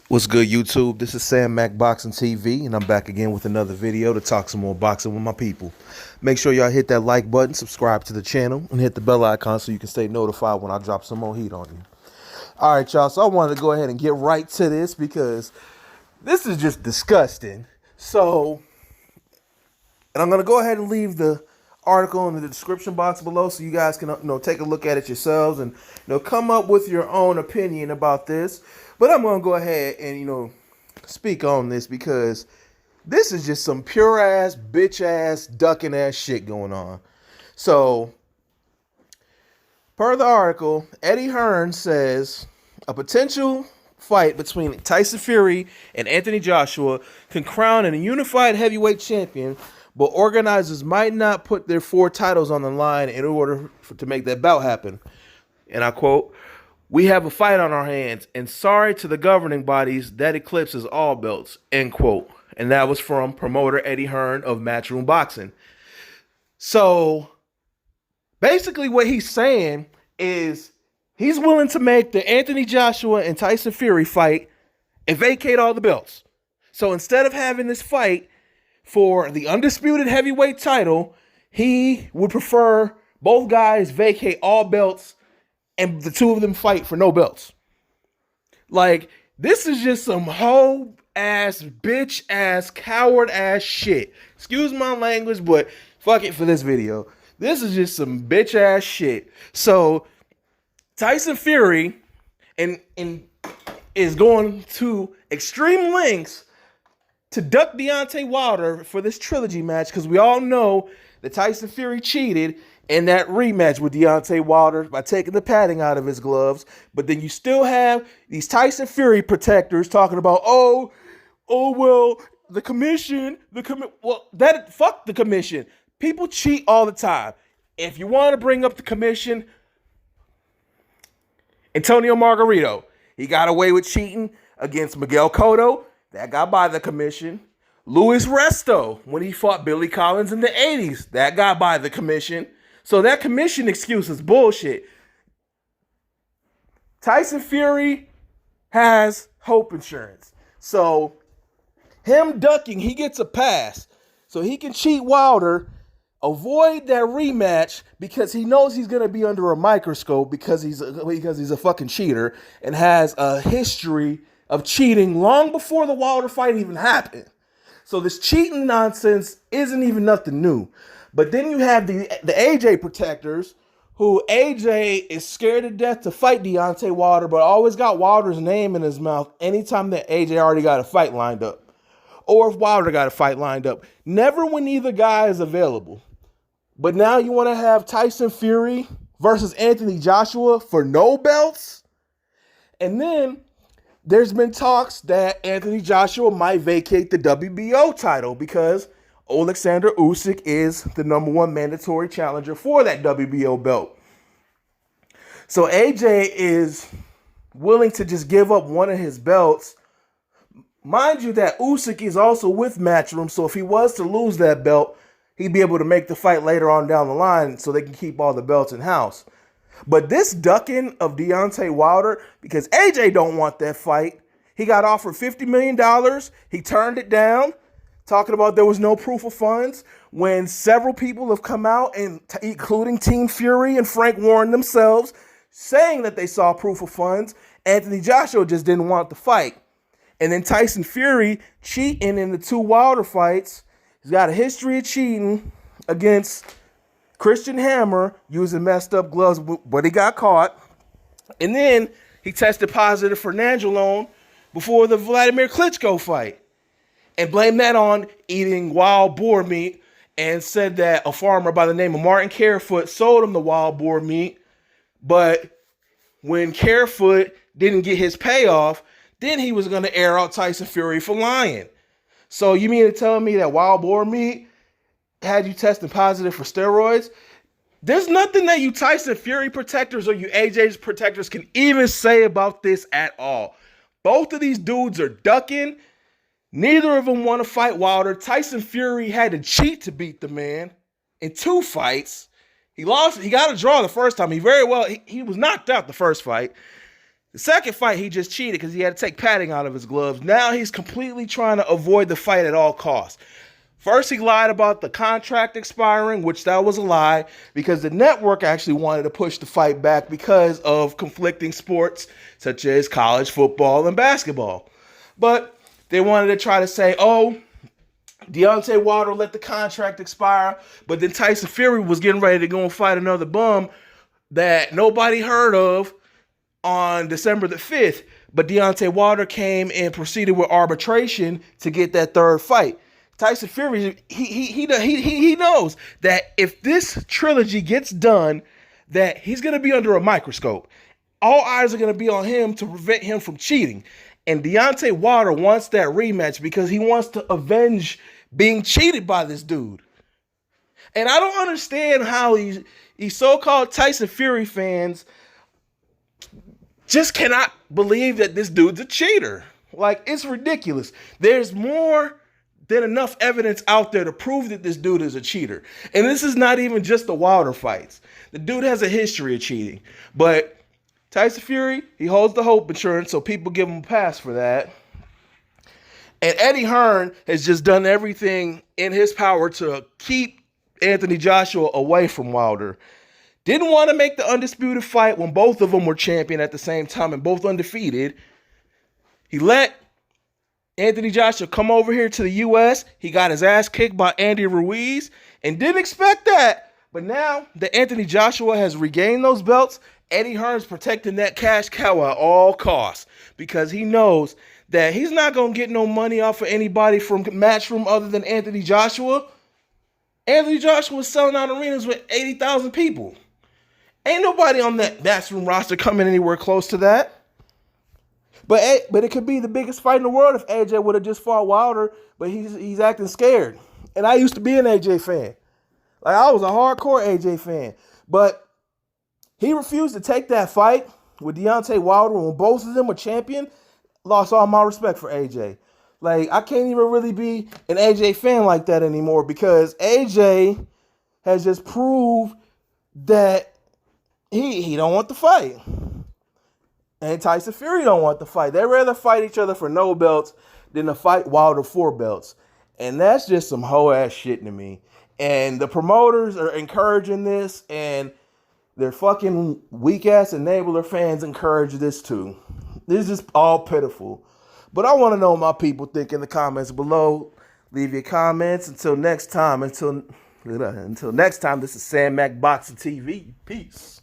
What's good, YouTube? This is Sam Mac Boxing TV, and I'm back again with another video to talk some more boxing with my people. Make sure y'all hit that like button, subscribe to the channel, and hit the bell icon so you can stay notified when I drop some more heat on you. All right, y'all, so I wanted to go ahead and get right to this because this is just disgusting. And I'm going to go ahead and leave the article in the description box below so you guys can take a look at it yourselves and come up with your own opinion about this. But I'm going to go ahead and speak on this because this is just some pure ass, bitch ass, ducking ass shit going on. So, per the article, Eddie Hearn says a potential fight between Tyson Fury and Anthony Joshua can crown a unified heavyweight champion, but organizers might not put their 4 titles on the line in order to make that bout happen. And I quote, "We have a fight on our hands, and sorry to the governing bodies, that eclipses all belts," end quote. And that was from promoter Eddie Hearn of Matchroom Boxing. So, basically what he's saying is he's willing to make the Anthony Joshua and Tyson Fury fight and vacate all the belts. So instead of having this fight for the undisputed heavyweight title, he would prefer both guys vacate all belts and the two of them fight for no belts. Like, this is just some hoe ass, bitch ass, coward ass shit. Excuse my language, but fuck it for this video. This is just some bitch ass shit. So Tyson Fury is going to extreme lengths to duck Deontay Wilder for this trilogy match because we all know that Tyson Fury cheated in that rematch with Deontay Wilder by taking the padding out of his gloves. But then you still have these Tyson Fury protectors talking about, well, the commission, fuck the commission. People cheat all the time. If you want to bring up the commission, Antonio Margarito, he got away with cheating against Miguel Cotto. That got by the commission. Luis Resto, when he fought Billy Collins in the 80s, that got by the commission. So that commission excuse is bullshit. Tyson Fury has hope insurance. So him ducking, he gets a pass. So he can cheat Wilder, avoid that rematch because he knows he's going to be under a microscope because he's a fucking cheater and has a history of cheating long before the Wilder fight even happened. So this cheating nonsense isn't even nothing new. But then you have the AJ protectors, who AJ is scared to death to fight Deontay Wilder, but always got Wilder's name in his mouth anytime that AJ already got a fight lined up. Or if Wilder got a fight lined up. Never when either guy is available. But now you want to have Tyson Fury versus Anthony Joshua for no belts? And then there's been talks that Anthony Joshua might vacate the WBO title because Alexander Usyk is the #1 mandatory challenger for that WBO belt. So AJ is willing to just give up one of his belts. Mind you that Usyk is also with Matchroom, so if he was to lose that belt, he'd be able to make the fight later on down the line so they can keep all the belts in-house. But this ducking of Deontay Wilder, because AJ don't want that fight, he got offered $50 million. He turned it down, talking about there was no proof of funds, when several people have come out, and including Team Fury and Frank Warren themselves, saying that they saw proof of funds. Anthony Joshua just didn't want the fight. And then Tyson Fury cheating in the 2 Wilder fights. He's got a history of cheating against Christian Hammer using messed up gloves, but he got caught. And then he tested positive for nandrolone before the Vladimir Klitschko fight and blamed that on eating wild boar meat and said that a farmer by the name of Martin Carefoot sold him the wild boar meat. But when Carefoot didn't get his payoff, then he was going to air out Tyson Fury for lying. So you mean to tell me that wild boar meat had you testing positive for steroids? There's nothing that you Tyson Fury protectors or you AJ's protectors can even say about this at all. Both of these dudes are ducking. Neither of them want to fight Wilder. Tyson Fury had to cheat to beat the man in 2 fights. He lost. He got a draw the first time. He was knocked out the first fight. The second fight, he just cheated because he had to take padding out of his gloves. Now he's completely trying to avoid the fight at all costs. First, he lied about the contract expiring, which that was a lie because the network actually wanted to push the fight back because of conflicting sports such as college football and basketball. But they wanted to try to say, oh, Deontay Wilder let the contract expire, but then Tyson Fury was getting ready to go and fight another bum that nobody heard of on December the 5th. But Deontay Wilder came and proceeded with arbitration to get that third fight. Tyson Fury, he knows that if this trilogy gets done, that he's going to be under a microscope. All eyes are going to be on him to prevent him from cheating. And Deontay Wilder wants that rematch because he wants to avenge being cheated by this dude. And I don't understand how these so-called Tyson Fury fans just cannot believe that this dude's a cheater. Like, it's ridiculous. There's more than enough evidence out there to prove that this dude is a cheater. And this is not even just the Wilder fights. The dude has a history of cheating. But Tyson Fury, he holds the hope insurance, so people give him a pass for that. And Eddie Hearn has just done everything in his power to keep Anthony Joshua away from Wilder. Didn't want to make the Undisputed fight when both of them were champion at the same time and both undefeated. He let Anthony Joshua come over here to the U.S. He got his ass kicked by Andy Ruiz and didn't expect that. But now that Anthony Joshua has regained those belts, Eddie Hearn's protecting that cash cow at all costs because he knows that he's not going to get no money off of anybody from Matchroom other than Anthony Joshua. Anthony Joshua was selling out arenas with 80,000 people. Ain't nobody on that Matchroom roster coming anywhere close to that. But it could be the biggest fight in the world if AJ would have just fought Wilder, but he's acting scared. And I used to be an AJ fan. Like, I was a hardcore AJ fan. But he refused to take that fight with Deontay Wilder when both of them were champion. Lost all my respect for AJ. Like, I can't even really be an AJ fan like that anymore because AJ has just proved that he don't want the fight. And Tyson Fury don't want the fight. They'd rather fight each other for no belts than to fight Wilder for belts. And that's just some hoe-ass shit to me. And the promoters are encouraging this, and their fucking weak-ass enabler fans encourage this too. This is just all pitiful. But I want to know what my people think in the comments below. Leave your comments. Until next time, this is Sam Mac Boxing TV. Peace.